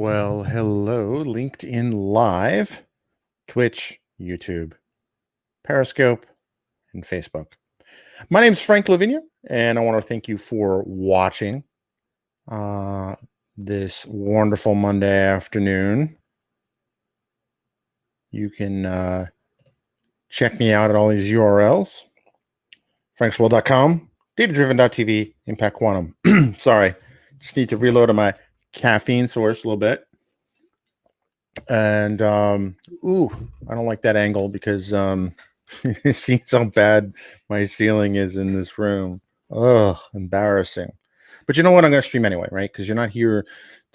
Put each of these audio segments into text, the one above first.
Well, hello, LinkedIn Live, Twitch, YouTube, Periscope, and Facebook. My name is Frank Lavinia, and I want to thank you for watching this wonderful Monday afternoon. You can check me out at all these URLs, franksworld.com, datadriven.tv, Impact Quantum. Sorry, just need to reload my caffeine source a little bit. And ooh, I don't like that angle because it seems how bad my ceiling is in this room. Ugh, embarrassing. But you know what? I'm going to stream anyway, right? Because you're not here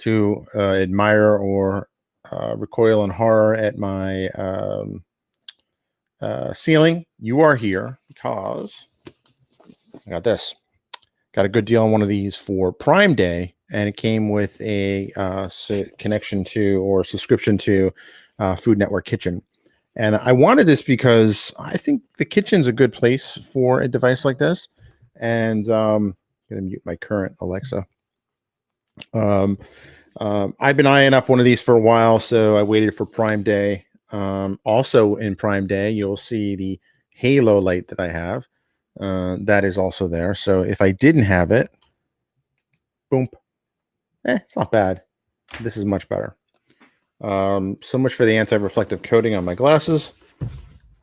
to admire or recoil in horror at my ceiling. You are here because I got this. Got a good deal on one of these for Prime Day, and it came with a connection to or subscription to Food Network Kitchen. And I wanted this because I think the kitchen's a good place for a device like this. And I'm going to mute my current Alexa. I've been eyeing up one of these for a while, so I waited for Prime Day. Also in Prime Day, you'll see the Halo light that I have. That is also there. So if I didn't have it, boom. It's not bad. This is much better. So much for the anti-reflective coating on my glasses.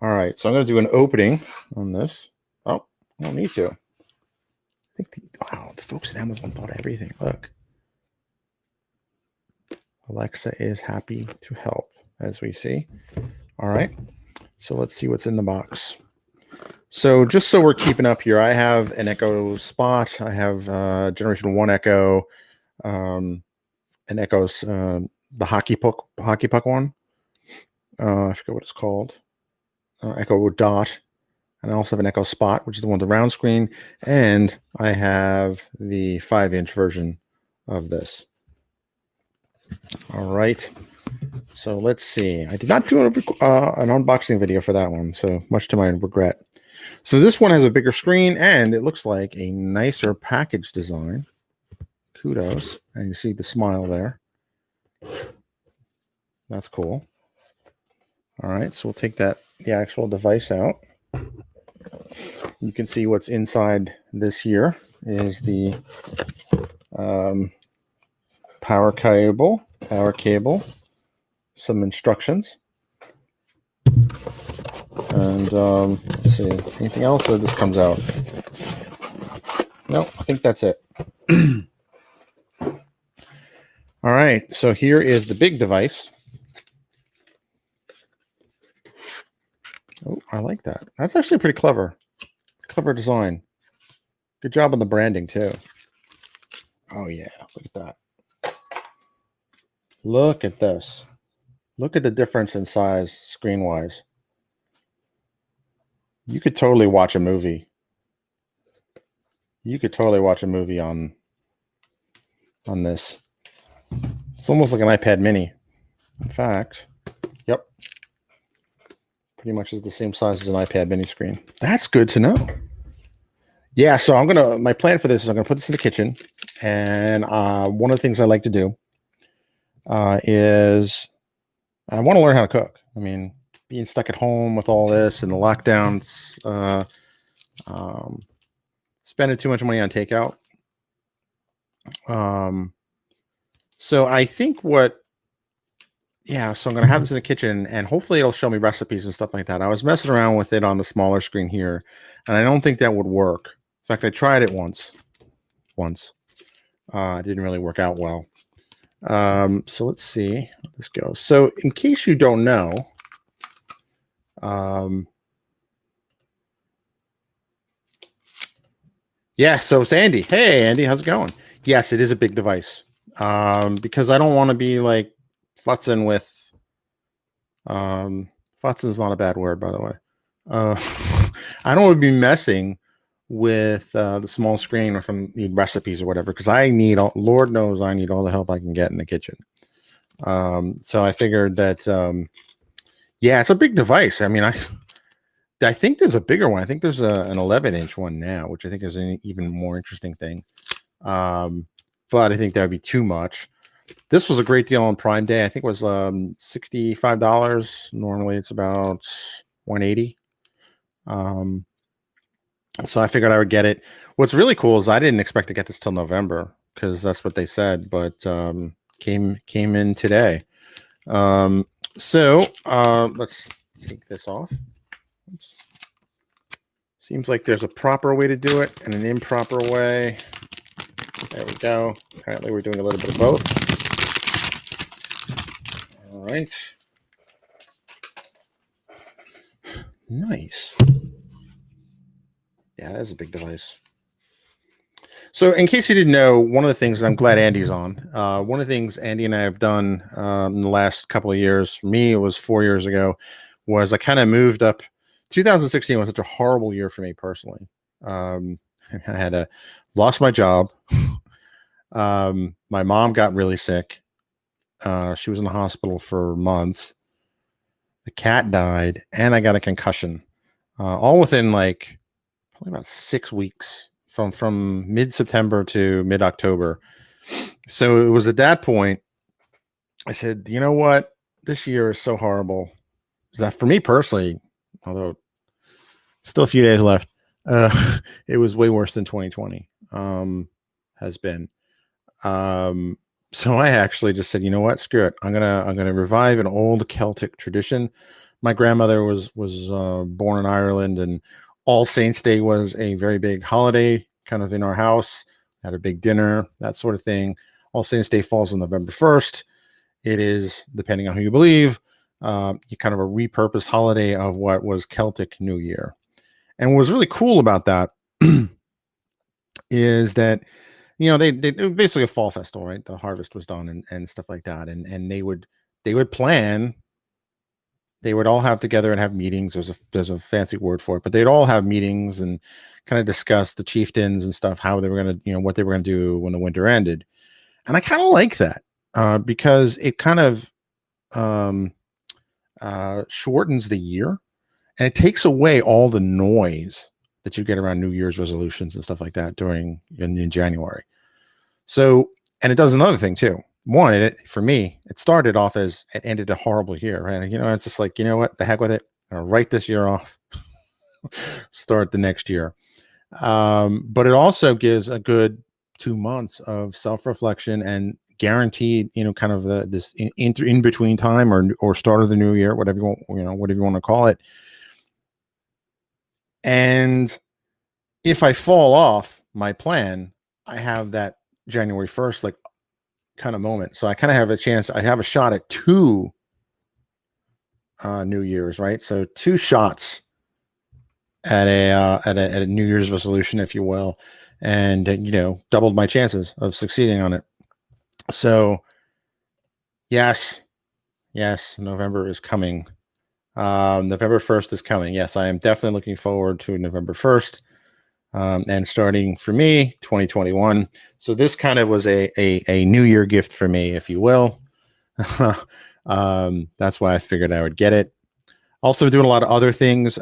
All right, so I'm going to do an opening on this. Oh, I don't need to. I think wow, the folks at Amazon thought of everything. Look. Alexa is happy to help, as we see. All right, so let's see what's in the box. So just so we're keeping up here, I have an Echo Spot. I have Generation 1 Echo, an Echo's the hockey puck one. I forget what it's called. Echo Dot. And I also have an Echo Spot, which is the one with the round screen. And I have the 5-inch version of this. All right. So let's see. I did not do an unboxing video for that one, so much to my regret. So this one has a bigger screen, and it looks like a nicer package design. Kudos. And you see the smile there. That's cool. All right, so we'll take the actual device out. You can see what's inside this here is the power cable, some instructions. And let's see, anything else, or this comes out? No, I think that's it. All right, so here is the big device. Oh, I like that. That's actually pretty clever. Clever design. Good job on the branding, too. Oh, yeah, look at that. Look at this. Look at the difference in size screen-wise. You could totally watch a movie. You could totally watch a movie on this. It's almost like an iPad mini. In fact, yep. Pretty much is the same size as an iPad mini screen. That's good to know. Yeah, so my plan for this is I'm going to put this in the kitchen. And one of the things I like to do is I want to learn how to cook. I mean, being stuck at home with all this and the lockdowns, spending too much money on takeout. So I think so I'm going to have this in the kitchen, and hopefully it'll show me recipes and stuff like that. I was messing around with it on the smaller screen here, and I don't think that would work. In fact, I tried it once. It didn't really work out well. So let's see how this goes. So in case you don't know, yeah, so it's Andy. Hey, Andy, how's it going? Yes, it is a big device. Because I don't want to be like futzing with, futzing is not a bad word, by the way. I don't want to be messing with the small screen or if I need recipes or whatever, because Lord knows I need all the help I can get in the kitchen. So I figured that, yeah, it's a big device. I mean, I think there's a bigger one. I think there's an 11-inch one now, which I think is an even more interesting thing. But I think that would be too much. This was a great deal on Prime Day. I think it was $65. Normally it's about $180. So I figured I would get it. What's really cool is I didn't expect to get this till November because that's what they said, but came in today. Let's take this off. Oops. Seems like there's a proper way to do it and an improper way. There we go. Apparently we're doing a little bit of both. All right. Nice. Yeah, that's a big device. So in case you didn't know, one of the things, I'm glad Andy's on. One of the things Andy and I have done in the last couple of years, for me, it was 4 years ago, was I kind of moved up. 2016 was such a horrible year for me personally. I had lost my job. My mom got really sick. She was in the hospital for months. The cat died, and I got a concussion, all within like probably about 6 weeks from mid-September to mid-October. So it was at that point I said, you know what? This year is so horrible. Is that for me personally, although still a few days left, it was way worse than 2020 has been. So I actually just said, you know what? Screw it. I'm gonna revive an old Celtic tradition. My grandmother was born in Ireland, and All Saints Day was a very big holiday, kind of in our house. Had a big dinner, that sort of thing. All Saints Day falls on November 1st. It is, depending on who you believe, kind of a repurposed holiday of what was Celtic New Year. And what was really cool about that is that, you know, they basically a fall festival, right? The harvest was done and stuff like that. And they would plan, they would all have together and have meetings. There's a fancy word for it, but they'd all have meetings and kind of discuss the chieftains and stuff, how they were going to, you know, what they were going to do when the winter ended. And I kind of like that because it kind of shortens the year and it takes away all the noise that you get around New Year's resolutions and stuff like that in January. So, and it does another thing too. One, for me, it started off as it ended a horrible year, right? You know, it's just like, you know what, the heck with it. I'm gonna write this year off, start the next year. But it also gives a good 2 months of self-reflection and guaranteed, you know, kind of this in between time or start of the new year, whatever you want, you know, whatever you want to call it. And if I fall off my plan, I have that January 1st, like kind of moment. So I kind of have a chance. I have a shot at 2 New Year's, right? So 2 shots at a New Year's resolution, if you will, and you know, doubled my chances of succeeding on it. So yes, November is coming. November 1st is coming. Yes, I am definitely looking forward to November 1st. And starting for me, 2021. So this kind of was a New Year gift for me, if you will. That's why I figured I would get it. Also doing a lot of other things.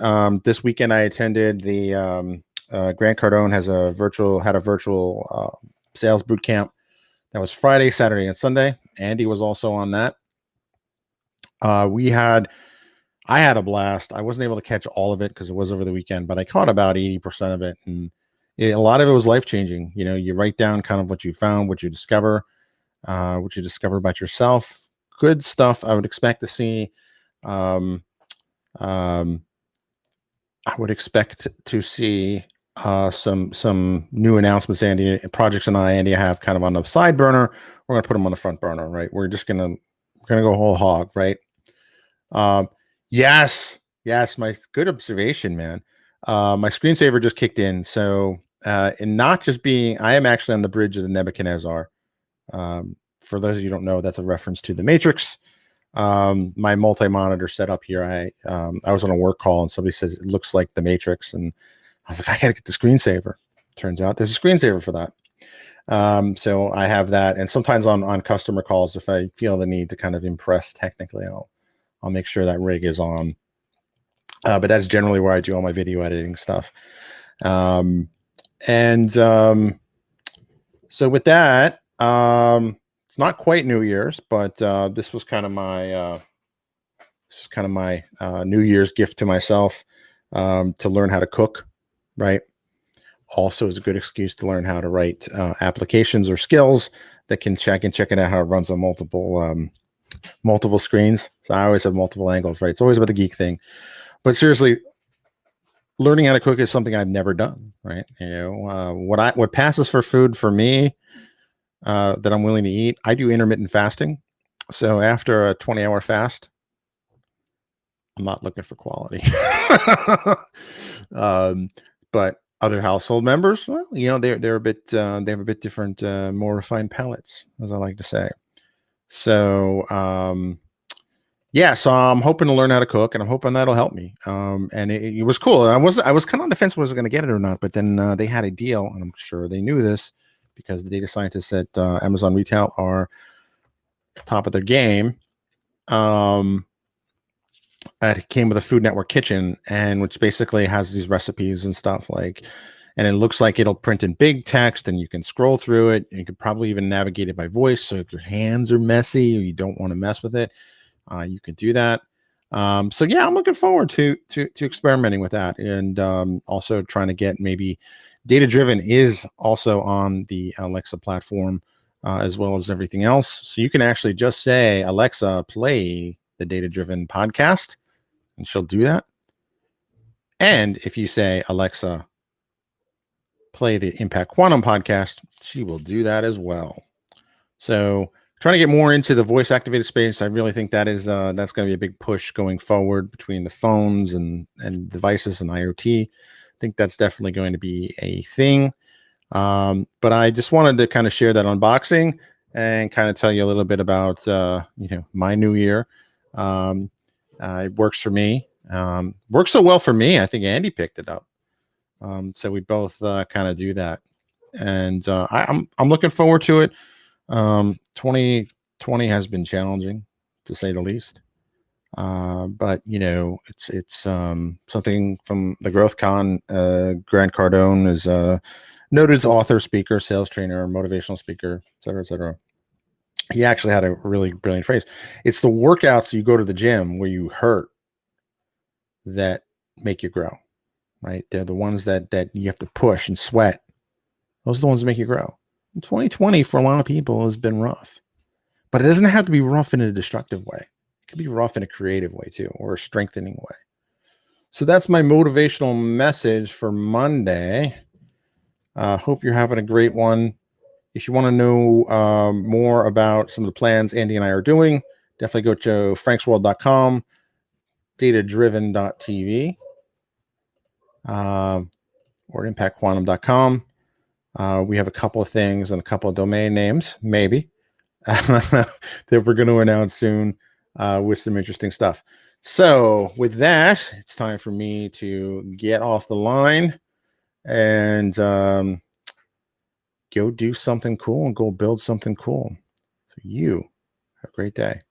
This weekend I attended the Grant Cardone had a virtual sales boot camp. That was Friday, Saturday, and Sunday. Andy was also on that. I had a blast. I wasn't able to catch all of it because it was over the weekend, but I caught about 80% of it. And a lot of it was life-changing. You know, you write down kind of what you found, what you discover about yourself. Good stuff I would expect to see. I would expect to see some new announcements, Andy, projects and Andy have kind of on the side burner. We're going to put them on the front burner, right? We're going to go whole hog, right? Yes, my good observation, man. My screensaver just kicked in. So, and not just I am actually on the bridge of the Nebuchadnezzar. For those of you who don't know, that's a reference to the Matrix. My multi-monitor setup here. I was on a work call and somebody says it looks like the Matrix, and I was like, I gotta get the screensaver. Turns out there's a screensaver for that. So I have that, and sometimes on customer calls, if I feel the need to kind of impress technically, I'll make sure that rig is on. But that's generally where I do all my video editing stuff. So with that, It's not quite New Year's, but this was kind of my New Year's gift to myself, to learn how to cook, right? Also is a good excuse to learn how to write applications or skills that can check it out how it runs on multiple screens. So I always have multiple angles, right? It's always about the geek thing. But seriously, learning how to cook is something I've never done, right? What passes for food for me, that I'm willing to eat, I do intermittent fasting. So after a 20-hour fast, I'm not looking for quality. But other household members, well, they're a bit they have a bit different, more refined palates, as I like to say. So yeah, so I'm hoping to learn how to cook, and I'm hoping that'll help me. And it was cool. I was kind of on the fence was I going to get it or not, but then they had a deal, and I'm sure they knew this because the data scientists at Amazon Retail are top of their game. It came with a Food Network kitchen, and which basically has these recipes and stuff and it looks like it'll print in big text, and you can scroll through it. You could probably even navigate it by voice. So if your hands are messy or you don't want to mess with it, you can do that. So yeah, I'm looking forward to experimenting with that, and also trying to get maybe Data Driven is also on the Alexa platform, as well as everything else. So you can actually just say, Alexa, play the Data Driven podcast, and she'll do that. And if you say, Alexa, play the Impact Quantum podcast, she will do that as well. So trying to get more into the voice activated space. I really think that's going to be a big push going forward between the phones and devices and IoT. I think that's definitely going to be a thing. But I just wanted to kind of share that unboxing and kind of tell you a little bit about, my new year. It works for me. Works so well for me. I think Andy picked it up. So we both kind of do that, and I'm looking forward to it. 2020 has been challenging, to say the least. But it's something from the Growth Con. Grant Cardone is a noted author, speaker, sales trainer, motivational speaker, et cetera, et cetera. He actually had a really brilliant phrase. It's the workouts you go to the gym where you hurt that make you grow, right? They're the ones that you have to push and sweat. Those are the ones that make you grow. 2020 for a lot of people has been rough, but it doesn't have to be rough in a destructive way. It can be rough in a creative way too, or a strengthening way. So that's my motivational message for Monday. Hope you're having a great one. If you want to know more about some of the plans Andy and I are doing, definitely go to franksworld.com, datadriven.tv, or impactquantum.com. We have a couple of things and a couple of domain names, maybe, that we're going to announce soon, with some interesting stuff. So with that, it's time for me to get off the line and go do something cool and go build something cool. So you have a great day.